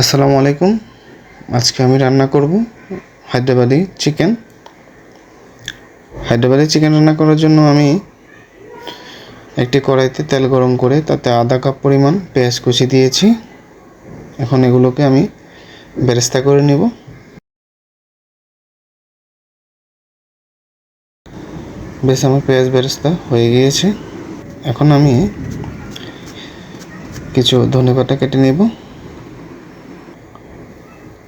আসসালামু আলাইকুম। আজকে আমি রান্না করব হায়দ্রাবাদি চিকেন। হায়দ্রাবাদি চিকেন রান্না করার জন্য আমি একটি কড়াইতে তেল গরম করে তাতে আধা কাপ পরিমাণ পেঁয়াজ কুচি দিয়েছি। এখন এগুলোকে আমি বেরেস্তা করে নেব। বেশ, আমার পেঁয়াজ বেরেস্তা হয়ে গিয়েছে। এখন আমি কিছু ধনেপাতা কেটে নেব।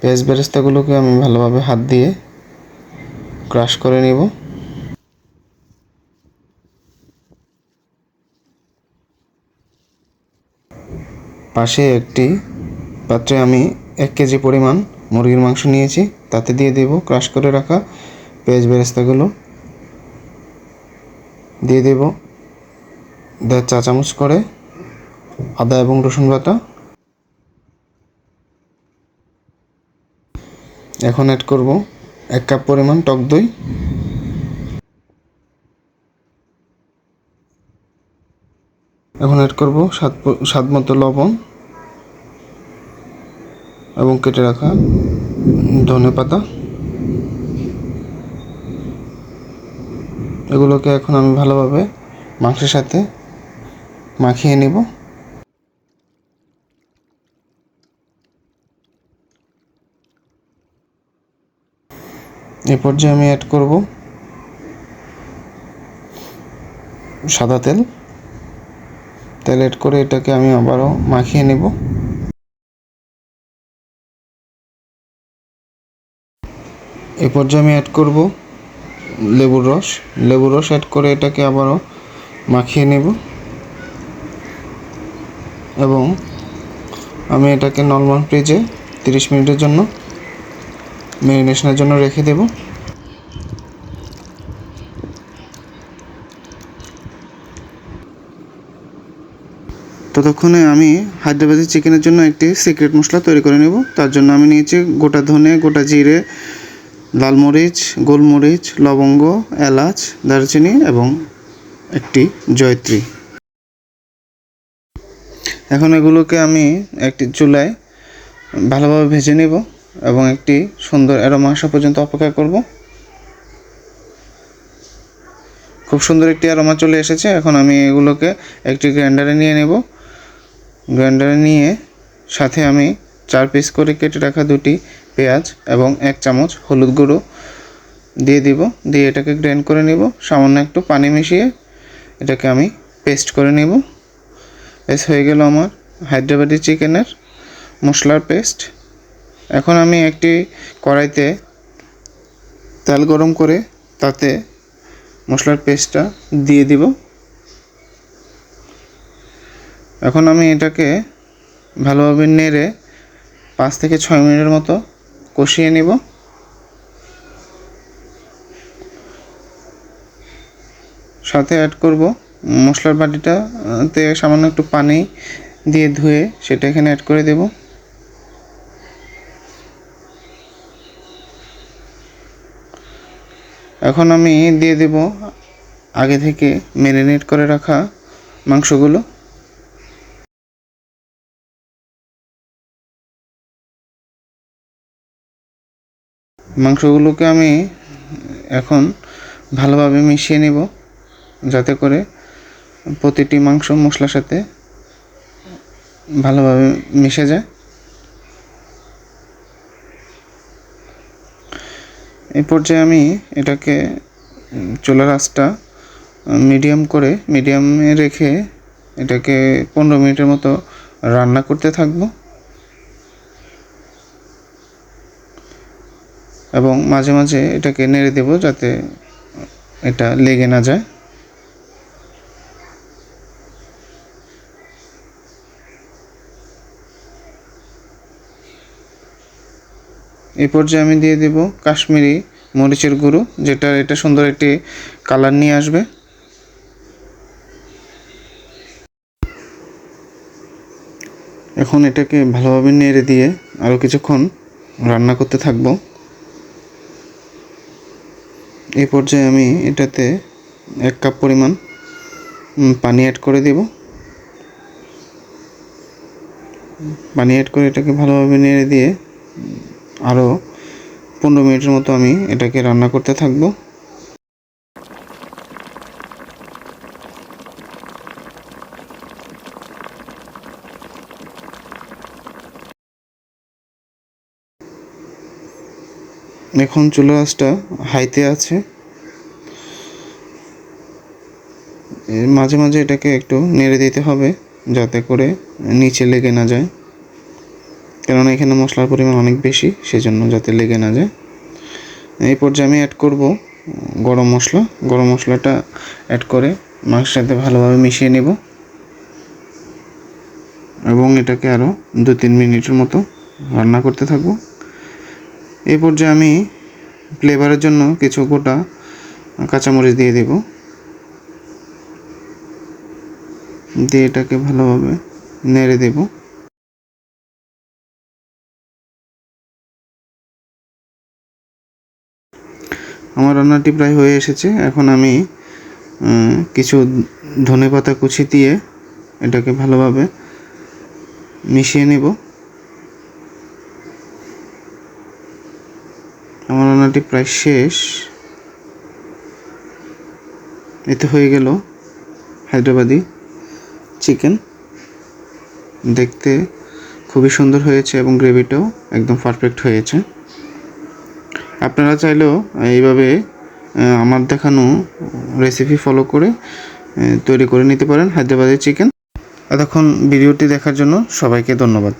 পেঁয়াজ বেরেস্তাগুলোকে আমি ভালোভাবে হাত দিয়ে ক্রাশ করে নেব। পাশে একটি পাত্রে আমি 1 কেজি পরিমাণ মুরগির মাংস নিয়েছি, তাতে দিয়ে দেব ক্রাশ করে রাখা পেঁয়াজ বেরেস্তাগুলো। দিয়ে দেব 1.5 চা চামচ করে আদা এবং রসুন বাটা। এখন অ্যাড করব 1 কাপ পরিমাণ টক দই। এখন অ্যাড করব স্বাদ মতো লবণ এবং কেটে রাখা ধনেপাতা। এগুলোকে এখন আমি ভালোভাবে মাংসের সাথে মাখিয়ে নেব। এই পর্যায়ে আমি অ্যাড করব সাদা তেল অ্যাড করে এটাকে আমি আবারও মাখিয়ে নেব। এই পর্যায়ে আমি অ্যাড করব লেবুর রস অ্যাড করে এটাকে আবারও মাখিয়ে নেব এবং আমি এটাকে নরমাল ফ্রিজে 30 মিনিটের জন্য ম্যারিনেশনের জন্য রেখে দেব। ততক্ষণে আমি হায়দ্রাবাদি চিকেনের জন্য একটি সিক্রেট মশলা তৈরি করে নেব। তার জন্য আমি নিয়েছি গোটা ধনে, গোটা জিরে, লাল মরিচ, গোলমরিচ, লবঙ্গ, এলাচ, দারচিনি এবং একটি জয়ত্রী। এখন এগুলোকে আমি একটি চুলায় ভালোভাবে ভেজে নেব এবং একটি সুন্দর অ্যারোমা আসা পর্যন্ত অপেক্ষা করব। খুব সুন্দর একটি অ্যারোমা চলে এসেছে। এখন আমি এগুলোকে একটি গ্রাইন্ডারে নিয়ে নেব। গ্রাইন্ডারে নিয়ে সাথে আমি 4 পিস করে কেটে রাখা 2টি পেঁয়াজ এবং 1 চামচ হলুদ গুঁড়ো দিয়ে দিব। দিয়ে এটাকে গ্রাইন্ড করে নেব। সামান্য একটু পানি মিশিয়ে এটাকে আমি পেস্ট করে নেব। পেস্ট হয়ে গেল আমার হায়দ্রাবাদি চিকেনের মশলার পেস্ট। এখন আমি একটি কড়াইতে তেল গরম করে তাতে মশলার পেস্টটা দিয়ে দিব। এখন আমি এটাকে ভালোভাবে নেড়ে 5 থেকে 6 মিনিটের মতো কষিয়ে নেব। সাথে অ্যাড করব মশলার বাটিটাতে সামান্য একটু পানি দিয়ে ধুয়ে সেটা এখানে অ্যাড করে দেব। এখন আমি দিয়ে দেব আগে থেকে ম্যারিনেট করে রাখা মাংসগুলো। মাংসগুলোকে আমি এখন ভালোভাবে মিশিয়ে নেব যাতে করে প্রতিটি মাংস মশলার সাথে ভালোভাবে মিশে যায়। এই পর্যায়ে আমি এটাকে চুলার আঁচটা মিডিয়ামে রেখে এটাকে 15 মিনিটের মতো রান্না করতে থাকব এবং মাঝে মাঝে এটাকে নেড়ে দেব যাতে এটা লেগে না যায়। এই পর্যায়ে আমি দিয়ে দেব কাশ্মীরি মরিচের গুঁড়ো, এটা সুন্দর একটি কালার নিয়ে আসবে। এখন এটাকে ভালোভাবে নেড়ে দিয়ে আরও কিছুক্ষণ রান্না করতে থাকব। এই পর্যায়ে আমি এটাতে 1 কাপ পরিমাণ পানি অ্যাড করে দেব। পানি অ্যাড করে এটাকে ভালোভাবে নেড়ে দিয়ে আরও 15 মিনিটের মতো আমি এটাকে রান্না করতে থাকবো। এখন চুলার আঁচটা হাইতে আছে। মাঝে মাঝে এটাকে একটু নেড়ে দিতে হবে যাতে করে নিচে লেগে না যায়, কেননা এখানে মশলার পরিমাণ অনেক বেশি, সেজন্য যাতে লেগে না যায়। এই পর্যায়ে আমি অ্যাড করব গরম মশলা। গরম মশলাটা অ্যাড করে মাংসের সাথে ভালোভাবে মিশিয়ে নেব এবং এটাকে আরও 2-3 মিনিটের মতো রান্না করতে থাকব। এই পর্যায়ে আমি ফ্লেভারের জন্য কিছু গোটা কাঁচামরিচ দিয়ে দেব, দিয়ে এটাকে ভালোভাবে নেড়ে দেব। আমার রান্নাটি প্রায় হয়ে এসেছে। এখন আমি কিছু ধনেপাতা কুচি দিয়ে এটাকে ভালোভাবে মিশিয়ে নেব। আমার রান্নাটি প্রায় শেষ। এতে হয়ে গেল হায়দ্রাবাদি চিকেন। দেখতে খুবই সুন্দর হয়েছে এবং গ্রেভিটাও একদম পারফেক্ট হয়েছে। আপনারা চাইলেও এইভাবে আমার দেখানো রেসিপি ফলো করে তৈরি করে নিতে পারেন হায়দ্রাবাদি চিকেন। এতক্ষণ ভিডিওটি দেখার জন্য সবাইকে ধন্যবাদ।